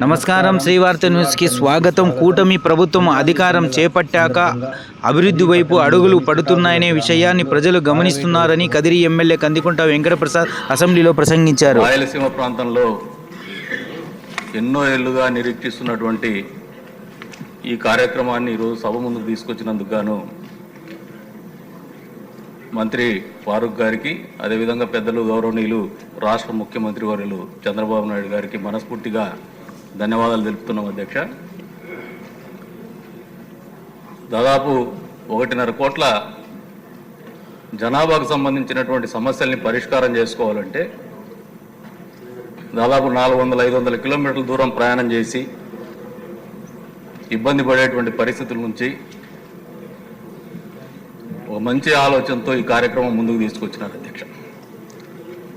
నమస్కారం. శ్రీవార్త న్యూస్కి స్వాగతం. కూటమి ప్రభుత్వం అధికారం చేపట్టాక అభివృద్ధి వైపు అడుగులు పడుతున్నాయనే విషయాన్ని ప్రజలు గమనిస్తున్నారని కదిరి ఎమ్మెల్యే కందికుంట వెంకటప్రసాద్ అసెంబ్లీలో ప్రసంగించారు. రాయలసీమ ప్రాంతంలో ఎన్నో ఏళ్లుగా నిరీక్షిస్తున్నటువంటి ఈ కార్యక్రమాన్ని ఈరోజు సభ ముందుకు తీసుకొచ్చినందుకు గాను మంత్రి ఫారూక్ గారికి, అదేవిధంగా పెద్దలు గౌరవనీయులు రాష్ట్ర ముఖ్యమంత్రి వర్యులు చంద్రబాబు నాయుడు గారికి మనస్ఫూర్తిగా ధన్యవాదాలు తెలుపుతున్నాం. అధ్యక్ష, దాదాపు 1.5 కోట్ల జనాభాకు సంబంధించినటువంటి సమస్యల్ని పరిష్కారం చేసుకోవాలంటే దాదాపు 400-500 కిలోమీటర్ల దూరం ప్రయాణం చేసి ఇబ్బంది పడేటువంటి పరిస్థితుల నుంచి ఒక మంచి ఆలోచనతో ఈ కార్యక్రమం ముందుకు తీసుకొచ్చినారు అధ్యక్ష.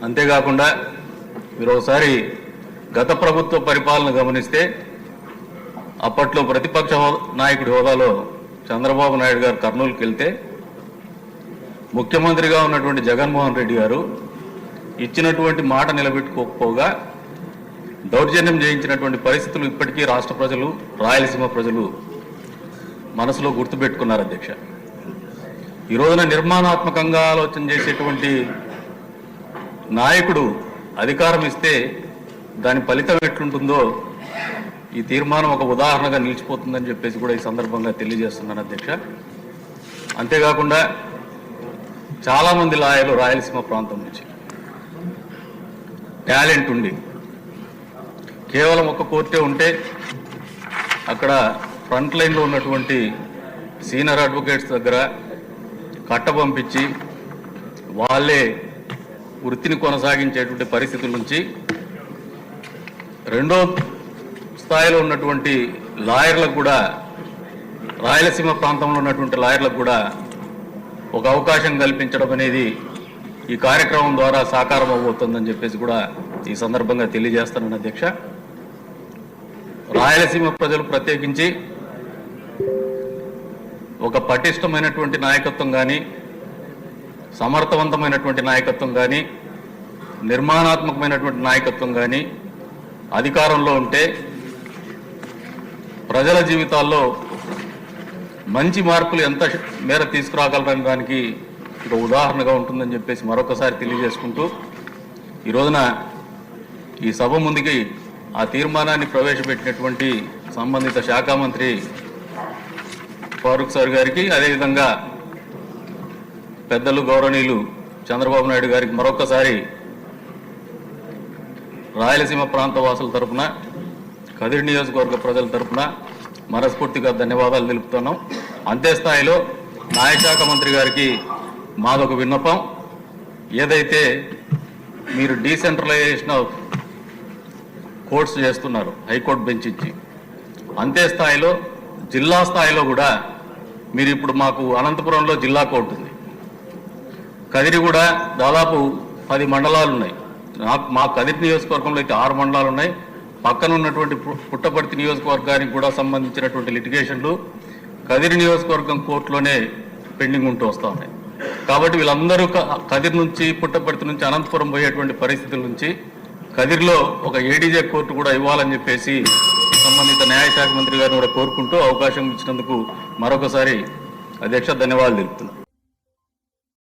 అంతేకాకుండా మీరు ఒకసారి గత ప్రభుత్వ పరిపాలన గమనిస్తే అప్పట్లో ప్రతిపక్ష నాయకుడి హోదాలో చంద్రబాబు నాయుడు గారు కర్నూలుకి వెళ్తే ముఖ్యమంత్రిగా ఉన్నటువంటి జగన్మోహన్ రెడ్డి గారు ఇచ్చినటువంటి మాట నిలబెట్టుకోకపోగా దౌర్జన్యం చేయించినటువంటి పరిస్థితులు ఇప్పటికీ రాష్ట్ర ప్రజలు, రాయలసీమ ప్రజలు మనసులో గుర్తుపెట్టుకున్నారు అధ్యక్ష. ఈ రోజున నిర్మాణాత్మకంగా ఆలోచన చేసేటువంటి నాయకుడు అధికారం ఇస్తే దాని ఫలితం ఎట్లుంటుందో ఈ తీర్మానం ఒక ఉదాహరణగా నిలిచిపోతుందని చెప్పేసి కూడా ఈ సందర్భంగా తెలియజేస్తున్నాను అధ్యక్ష. అంతేకాకుండా చాలామంది లాయర్లు రాయలసీమ ప్రాంతం నుంచి టాలెంట్ ఉండి కేవలం ఒక కోర్టే ఉంటే అక్కడ ఫ్రంట్ లైన్లో ఉన్నటువంటి సీనియర్ అడ్వకేట్స్ దగ్గర కట్ట పంపించి వాళ్ళే వృత్తిని కొనసాగించేటువంటి పరిస్థితుల నుంచి రెండో స్థాయిలో ఉన్నటువంటి లాయర్లకు కూడా, రాయలసీమ ప్రాంతంలో ఉన్నటువంటి లాయర్లకు కూడా ఒక అవకాశం కల్పించడం అనేది ఈ కార్యక్రమం ద్వారా సాకారం అవబోతుందని చెప్పేసి కూడా ఈ సందర్భంగా తెలియజేస్తానని అధ్యక్ష. రాయలసీమ ప్రజలు ప్రత్యేకించి ఒక పటిష్టమైనటువంటి నాయకత్వం కానీ, సమర్థవంతమైనటువంటి నాయకత్వం కానీ, నిర్మాణాత్మకమైనటువంటి నాయకత్వం కానీ అధికారంలో ఉంటే ప్రజల జీవితాల్లో మంచి మార్పులు ఎంత మేర తీసుకురాగలరని దానికి ఒక ఉదాహరణగా ఉంటుందని చెప్పేసి మరొకసారి తెలియజేసుకుంటూ ఈ రోజున ఈ సభ ముందుకి ఆ తీర్మానాన్ని ప్రవేశపెట్టినటువంటి సంబంధిత శాఖ మంత్రి ఫారూక్ సార్ గారికి, అదేవిధంగా పెద్దలు గౌరవనీయులు చంద్రబాబు నాయుడు గారికి మరొకసారి రాయలసీమ ప్రాంత వాసుల తరఫున, కదిరి నియోజకవర్గ ప్రజల తరఫున మనస్ఫూర్తిగా ధన్యవాదాలు తెలుపుతున్నాం. అంతే స్థాయిలో న్యాయశాఖ మంత్రి గారికి మాదొక విన్నపం, ఏదైతే మీరు డీసెంట్రలైజేషన్ ఆఫ్ కోర్ట్స్ చేస్తున్నారు హైకోర్టు బెంచ్ ఇచ్చి, అంతే స్థాయిలో జిల్లా స్థాయిలో కూడా మీరు ఇప్పుడు మాకు అనంతపురంలో జిల్లా కోర్టు ఉంది, కదిరి కూడా దాదాపు 10 మండలాలు ఉన్నాయి. మా కదిరి నియోజకవర్గంలో అయితే 6 మండలాలు ఉన్నాయి. పక్కన ఉన్నటువంటి పుట్టపర్తి నియోజకవర్గానికి కూడా సంబంధించినటువంటి లిటిగేషన్లు కదిరి నియోజకవర్గం కోర్టులోనే పెండింగ్ ఉంటూ వస్తూ ఉన్నాయి. కాబట్టి వీళ్ళందరూ కదిరి నుంచి, పుట్టపర్తి నుంచి అనంతపురం పోయేటువంటి పరిస్థితుల నుంచి కదిరిలో ఒక ఏడీజే కోర్టు కూడా ఇవ్వాలని చెప్పేసి సంబంధిత న్యాయశాఖ మంత్రి గారిని కూడా కోరుకుంటూ అవకాశం ఇచ్చినందుకు మరొకసారి అధ్యక్ష ధన్యవాదాలు తెలుపుతున్నాను.